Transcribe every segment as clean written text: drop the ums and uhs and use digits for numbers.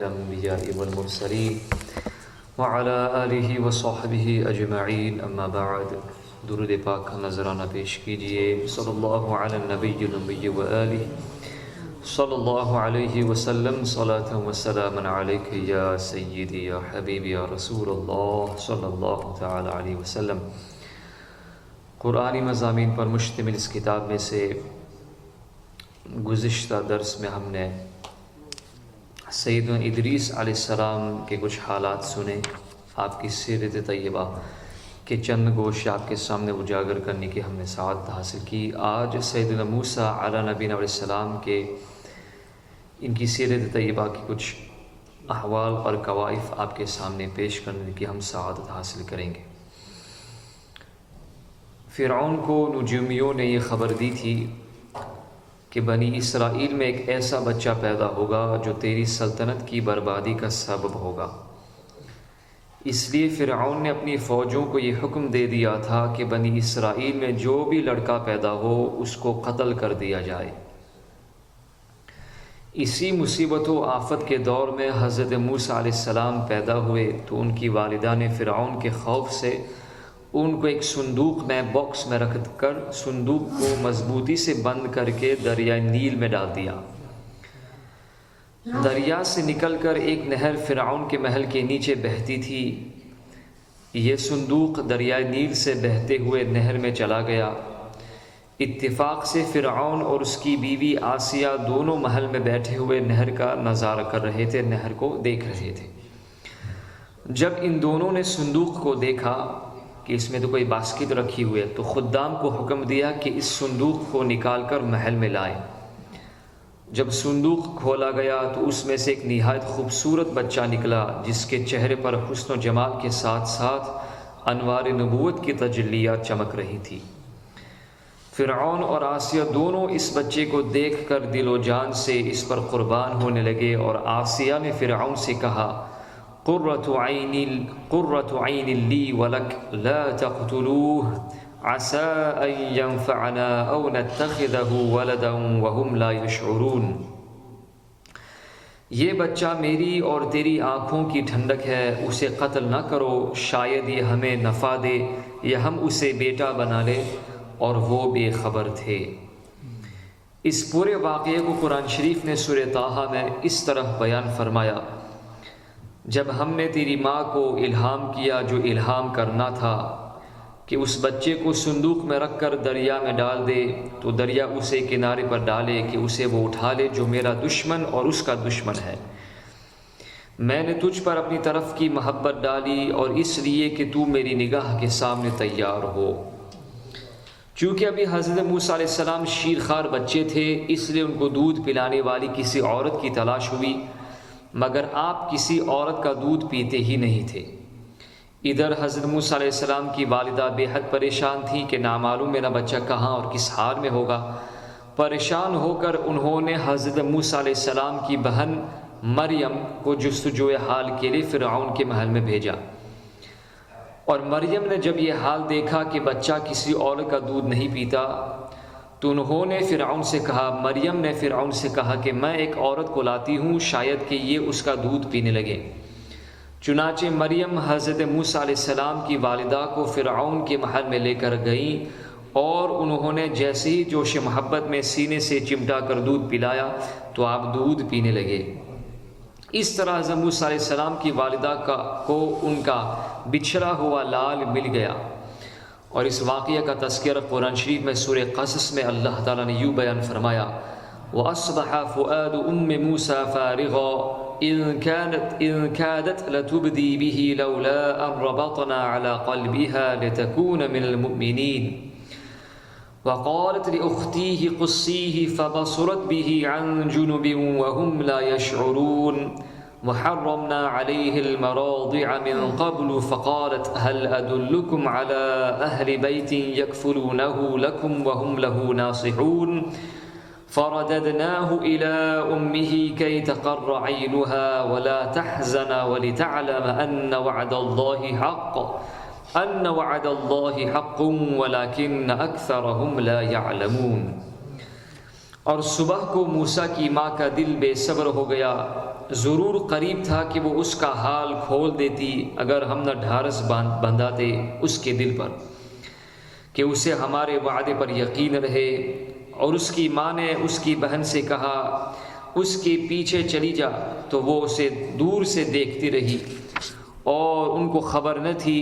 الأنبياء والمرسلين وعلى آلہ وصحبہ اجمعین اما بعد۔ درود پاک کا نذرانہ پیش کیجئے۔ صلی اللہ علی النبی النبی وآلہ صلی اللہ علیہ وسلم صلاۃ و سلاما علیک یا سیدی یا حبیبی یا رسول اللہ صلی اللہ تعالی علیہ وسلم۔ قرآنی مضامین پر مشتمل اس کتاب میں سے گزشتہ درس میں ہم نے سیدنا ادریس علیہ السلام کے کچھ حالات سنے، آپ کی سیرت طیبہ کے چند گوش آپ کے سامنے اجاگر کرنے کی ہم نے سعادت حاصل کی۔ آج سیدنا موسیٰ علیہ نبینا علیہ السلام کے ان کی سیرت طیبہ کی کچھ احوال اور کوائف آپ کے سامنے پیش کرنے کی ہم سعادت حاصل کریں گے۔ فرعون کو نجومیوں نے یہ خبر دی تھی کہ بنی اسرائیل میں ایک ایسا بچہ پیدا ہوگا جو تیری سلطنت کی بربادی کا سبب ہوگا۔ اس لیے فرعون نے اپنی فوجوں کو یہ حکم دے دیا تھا کہ بنی اسرائیل میں جو بھی لڑکا پیدا ہو اس کو قتل کر دیا جائے۔ اسی مصیبت و آفت کے دور میں حضرت موسیٰ علیہ السلام پیدا ہوئے تو ان کی والدہ نے فرعون کے خوف سے ان کو ایک صندوق میں باکس میں رکھ کر صندوق کو مضبوطی سے بند کر کے دریائے نیل میں ڈال دیا۔ دریا سے نکل کر ایک نہر فرعون کے محل کے نیچے بہتی تھی۔ یہ صندوق دریائے نیل سے بہتے ہوئے نہر میں چلا گیا۔ اتفاق سے فرعون اور اس کی بیوی آسیہ دونوں محل میں بیٹھے ہوئے نہر کا نظارہ کر رہے تھے، نہر کو دیکھ رہے تھے۔ جب ان دونوں نے صندوق کو دیکھا کہ اس میں تو کوئی باسکٹ رکھی ہوئی ہے تو خدام کو حکم دیا کہ اس صندوق کو نکال کر محل میں لائے۔ جب صندوق کھولا گیا تو اس میں سے ایک نہایت خوبصورت بچہ نکلا جس کے چہرے پر حسن و جمال کے ساتھ ساتھ انوار نبوت کی تجلیات چمک رہی تھی۔ فرعون اور آسیہ دونوں اس بچے کو دیکھ کر دل و جان سے اس پر قربان ہونے لگے، اور آسیہ نے فرعون سے کہا، قرۃ عین لی ولک لا تقتلوہ عسى ان ينفعنا او نتخذه ولدا وهم لا يشعرون۔ یہ بچہ میری اور تیری آنکھوں کی ٹھنڈک ہے، اسے قتل نہ کرو، شاید یہ ہمیں نفع دے یا ہم اسے بیٹا بنا لے، اور وہ بے خبر تھے۔ اس پورے واقعے کو قرآن شریف نے سورہ طٰہٰ میں اس طرح بیان فرمایا، جب ہم نے تیری ماں کو الہام کیا جو الہام کرنا تھا کہ اس بچے کو صندوق میں رکھ کر دریا میں ڈال دے، تو دریا اسے کنارے پر ڈالے کہ اسے وہ اٹھا لے جو میرا دشمن اور اس کا دشمن ہے۔ میں نے تجھ پر اپنی طرف کی محبت ڈالی اور اس لیے کہ تو میری نگاہ کے سامنے تیار ہو۔ چونکہ ابھی حضرت موسیٰ علیہ السلام شیرخوار بچے تھے، اس لیے ان کو دودھ پلانے والی کسی عورت کی تلاش ہوئی، مگر آپ کسی عورت کا دودھ پیتے ہی نہیں تھے۔ ادھر حضرت موسیٰ علیہ السلام کی والدہ بے حد پریشان تھی کہ نامعلوم میرا بچہ کہاں اور کس حال میں ہوگا۔ پریشان ہو کر انہوں نے حضرت موسیٰ علیہ السلام کی بہن مریم کو جستجوئے حال کے لیے فرعون کے محل میں بھیجا، اور مریم نے جب یہ حال دیکھا کہ بچہ کسی اور کا دودھ نہیں پیتا تو انہوں نے فرعون سے کہا، مریم نے فرعون سے کہا کہ میں ایک عورت کو لاتی ہوں، شاید کہ یہ اس کا دودھ پینے لگے۔ چنانچہ مریم حضرت موسیٰ علیہ السلام کی والدہ کو فرعون کے محل میں لے کر گئیں، اور انہوں نے جیسے ہی جوش محبت میں سینے سے چمٹا کر دودھ پلایا تو آپ دودھ پینے لگے۔ اس طرح حضرت موسیٰ علیہ السلام کی والدہ کو ان کا بچھڑا ہوا لال مل گیا۔ اور اس واقعہ کا تذکرہ قرآن شریف میں سورہ قصص میں اللہ تعالیٰ نے یوں بیان فرمایا، وَأَصْبَحَ فُؤَادُ أُمِّ مُوسَىٰ فَارِغًا إِن كَادَتْ لَتُبْدِي بِهِ لَوْلَا أَن رَبَطْنَا عَلَىٰ قَلْبِهَا لِتَكُونَ مِنَ الْمُؤْمِنِينَ وَقَالَتْ لِأُخْتِهِ قُصِّيهِ فَبَصُرَتْ بِهِ عَن جُنُبٍ وَهُمْ لَا يَشْعُرُونَ وحرمنا عليه المراضع من قبل فقالت هل أدلكم على أهل بيت يكفلونه لكم وهم له ناصحون فرددناه إلى أمه كي تقر عينها ولا تحزن ولتعلم أن وعد الله حق ولكن أكثرهم لا يعلمون۔ اور صبح کو موسیٰ کی ماں کا دل بے صبر ہو گیا، ضرور قریب تھا کہ وہ اس کا حال کھول دیتی اگر ہم نہ ڈھارس بندھاتے اس کے دل پر کہ اسے ہمارے وعدے پر یقین رہے۔ اور اس کی ماں نے اس کی بہن سے کہا اس کے پیچھے چلی جا، تو وہ اسے دور سے دیکھتی رہی اور ان کو خبر نہ تھی،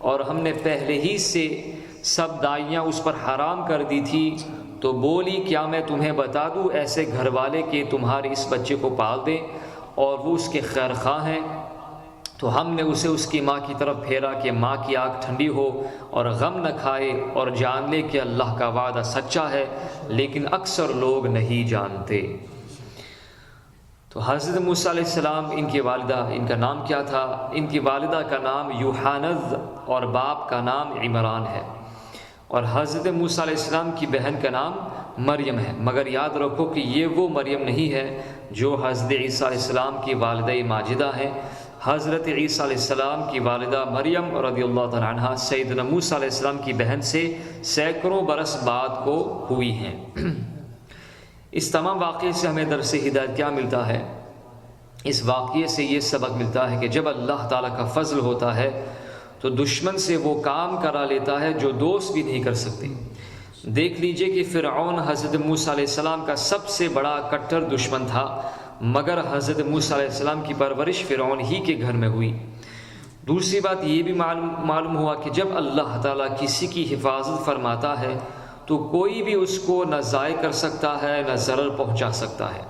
اور ہم نے پہلے ہی سے سب دائیاں اس پر حرام کر دی تھی۔ تو بولی کیا میں تمہیں بتا دوں ایسے گھر والے کہ تمہارے اس بچے کو پال دیں اور وہ اس کے خیر خواہ ہیں؟ تو ہم نے اسے اس کی ماں کی طرف پھیرا کہ ماں کی آنکھ ٹھنڈی ہو اور غم نہ کھائے، اور جان لے کہ اللہ کا وعدہ سچا ہے، لیکن اکثر لوگ نہیں جانتے۔ تو حضرت موسیٰ علیہ السلام، ان کی والدہ، ان کا نام کیا تھا؟ ان کی والدہ کا نام یوحانذ اور باپ کا نام عمران ہے، اور حضرت موسیٰ علیہ السلام کی بہن کا نام مریم ہے۔ مگر یاد رکھو کہ یہ وہ مریم نہیں ہے جو حضرت عیسیٰ علیہ السلام کی والدہ ماجدہ ہیں۔ حضرت عیسیٰ علیہ السلام کی والدہ مریم رضی اللہ تعالیٰ عنہ سیدنا موسیٰ علیہ السلام کی بہن سے سینکڑوں برس بعد کو ہوئی ہیں۔ اس تمام واقعے سے ہمیں درس ہدایت کیا ملتا ہے؟ اس واقعے سے یہ سبق ملتا ہے کہ جب اللہ تعالیٰ کا فضل ہوتا ہے تو دشمن سے وہ کام کرا لیتا ہے جو دوست بھی نہیں کر سکتے۔ دیکھ لیجئے کہ فرعون حضرت موسیٰ علیہ السلام کا سب سے بڑا کٹر دشمن تھا، مگر حضرت موسیٰ علیہ السلام کی پرورش فرعون ہی کے گھر میں ہوئی۔ دوسری بات یہ بھی معلوم ہوا کہ جب اللہ تعالیٰ کسی کی حفاظت فرماتا ہے تو کوئی بھی اس کو نہ ضائع کر سکتا ہے نہ ضرر پہنچا سکتا ہے۔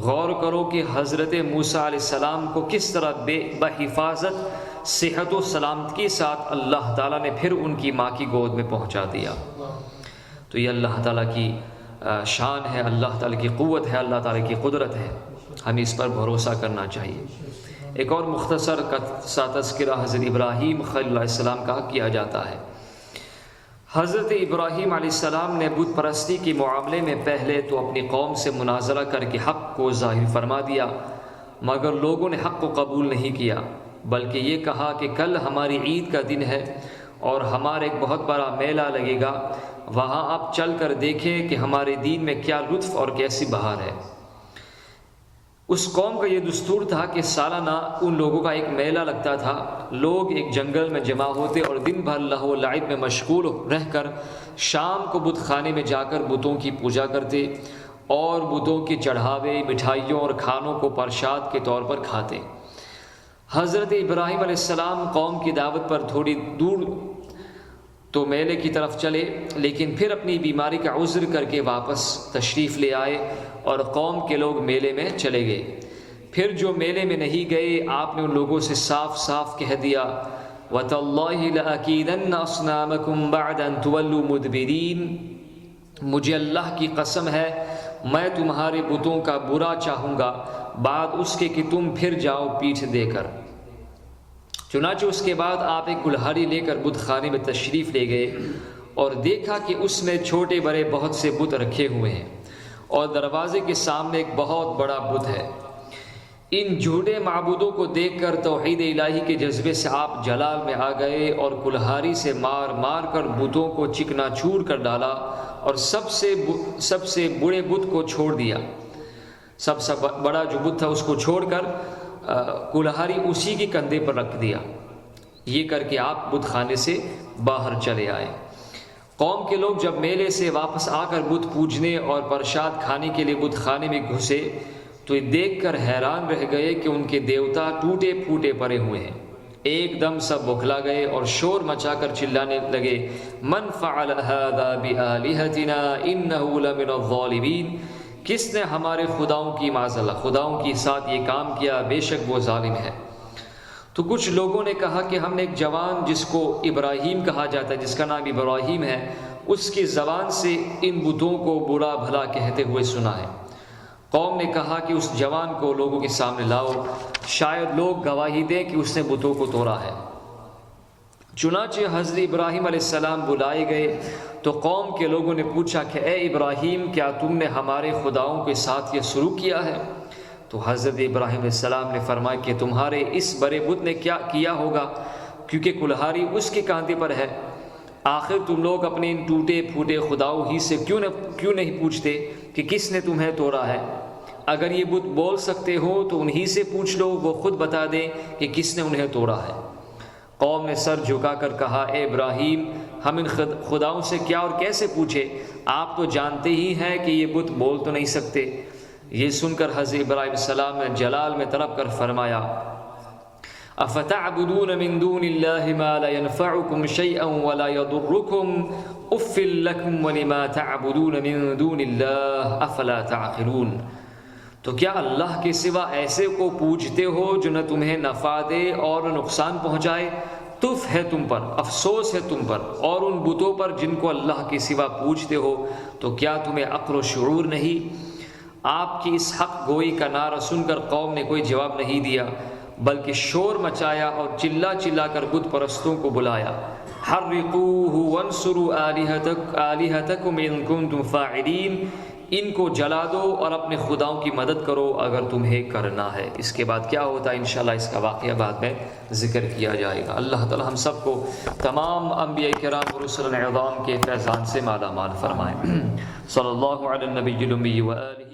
غور کرو کہ حضرت موسیٰ علیہ السلام کو کس طرح بحفاظت صحت و سلامتی کے ساتھ اللہ تعالیٰ نے پھر ان کی ماں کی گود میں پہنچا دیا۔ تو یہ اللہ تعالیٰ کی شان ہے، اللہ تعالیٰ کی قوت ہے، اللہ تعالیٰ کی قدرت ہے، ہمیں اس پر بھروسہ کرنا چاہیے۔ ایک اور مختصر سا تذکرہ حضرت ابراہیم خلیل اللہ السلام کا کیا جاتا ہے۔ حضرت ابراہیم علیہ السلام نے بت پرستی کے معاملے میں پہلے تو اپنی قوم سے مناظرہ کر کے حق کو ظاہر فرما دیا، مگر لوگوں نے حق کو قبول نہیں کیا، بلکہ یہ کہا کہ کل ہماری عید کا دن ہے اور ہمارا ایک بہت بڑا میلہ لگے گا، وہاں آپ چل کر دیکھیں کہ ہمارے دین میں کیا لطف اور کیسی بہار ہے۔ اس قوم کا یہ دستور تھا کہ سالانہ ان لوگوں کا ایک میلہ لگتا تھا۔ لوگ ایک جنگل میں جمع ہوتے اور دن بھر لہو و لعب میں مشغول رہ کر شام کو بت خانے میں جا کر بتوں کی پوجا کرتے اور بتوں کے چڑھاوے، مٹھائیوں اور کھانوں کو پرساد کے طور پر کھاتے۔ حضرت ابراہیم علیہ السلام قوم کی دعوت پر تھوڑی دور تو میلے کی طرف چلے، لیکن پھر اپنی بیماری کا عذر کر کے واپس تشریف لے آئے اور قوم کے لوگ میلے میں چلے گئے۔ پھر جو میلے میں نہیں گئے، آپ نے ان لوگوں سے صاف صاف کہہ دیا وَتَاللَّهِ لَأَكِيدَنَّ أَصْنَامَكُمْ بَعْدَ أَن تُوَلُّوا مُدْبِرِينَ، مجھے اللہ کی قسم ہے میں تمہارے بتوں کا برا چاہوں گا بعد اس کے کہ تم پھر جاؤ پیٹھ دے کر۔ چنانچہ اس کے بعد آپ ایک کلہاڑی لے کر بت خانے میں تشریف لے گئے اور دیکھا کہ اس میں چھوٹے بڑے بہت سے بت رکھے ہوئے ہیں اور دروازے کے سامنے ایک بہت بڑا بت ہے۔ ان جھوٹے معبودوں کو دیکھ کر توحید الہی کے جذبے سے آپ جلال میں آ گئے اور کلہاڑی سے مار مار کر بتوں کو چکنا چور کر ڈالا اور سب سے بڑے بت کو چھوڑ دیا۔ سب سے بڑا جو بت تھا اس کو چھوڑ کر کلہاڑی اسی کے کندھے پر رکھ دیا۔ یہ کر کے آپ بت خانے سے باہر چلے آئے۔ قوم کے لوگ جب میلے سے واپس آ کر بت پوجنے اور پرساد کھانے کے لیے بت خانے میں گھسے تو یہ دیکھ کر حیران رہ گئے کہ ان کے دیوتا ٹوٹے پھوٹے پڑے ہوئے ہیں۔ ایک دم سب بکھلا گئے اور شور مچا کر چلانے لگے من فعل هذا بآلهتنا انه لمن الظالمین، کس نے ہمارے خداؤں کی معذلہ خداؤں کے ساتھ یہ کام کیا، بے شک وہ ظالم ہے۔ تو کچھ لوگوں نے کہا کہ ہم نے ایک جوان جس کو ابراہیم کہا جاتا ہے، جس کا نام ابراہیم ہے، اس کی زبان سے ان بتوں کو برا بھلا کہتے ہوئے سنا ہے۔ قوم نے کہا کہ اس جوان کو لوگوں کے سامنے لاؤ، شاید لوگ گواہی دیں کہ اس نے بتوں کو توڑا ہے۔ چنانچہ حضرت ابراہیم علیہ السلام بلائے گئے تو قوم کے لوگوں نے پوچھا کہ اے ابراہیم، کیا تم نے ہمارے خداؤں کے ساتھ یہ سلوک کیا ہے؟ تو حضرت ابراہیم علیہ السلام نے فرمایا کہ تمہارے اس بڑے بت نے کیا کیا ہوگا، کیونکہ کلہاڑی اس کے کاندھے پر ہے۔ آخر تم لوگ اپنے ان ٹوٹے پھوٹے خداؤں ہی سے کیوں نہیں پوچھتے کہ کس نے تمہیں توڑا ہے؟ اگر یہ بت بول سکتے ہو تو انہی سے پوچھ لو، وہ خود بتا دیں کہ کس نے انہیں توڑا ہے۔ قوم نے سر جھکا کر کہا، اے ابراہیم، ہم ان خداؤں سے کیا اور کیسے پوچھے؟ آپ تو جانتے ہی ہیں کہ یہ بت بول تو نہیں سکتے۔ یہ سن کر حضرت ابراہیم علیہ السلام نے جلال میں طلب کر فرمایا، افتعبدون من دون اللہ ما لا ينفعکم شیئا ولا یضرکم اف لکم ولما تعبدون من دون اللہ افلا تعقلون۔ تو کیا اللہ کے سوا ایسے کو پوجتے ہو جو نہ تمہیں نفع دے اور نہ نقصان پہنچائے؟ تف ہے تم پر، افسوس ہے تم پر اور ان بتوں پر جن کو اللہ کے سوا پوجتے ہو، تو کیا تمہیں عقل و شعور نہیں؟ آپ کی اس حق گوئی کا نعرہ سن کر قوم نے کوئی جواب نہیں دیا، بلکہ شور مچایا اور چلا چلا کر بت پرستوں کو بلایا، حرقوہ وانصروا آلہتکم ان کنتم فاعلین، ان کو جلا دو اور اپنے خداؤں کی مدد کرو اگر تمہیں کرنا ہے۔ اس کے بعد کیا ہوتا ہے انشاءاللہ اس کا واقعہ بعد میں ذکر کیا جائے گا۔ اللہ تعالی ہم سب کو تمام انبیاء کرام و رسل اعظام کے فیضان سے مالا مال فرمائے۔ صلی اللہ علی النبی الامی و آلہ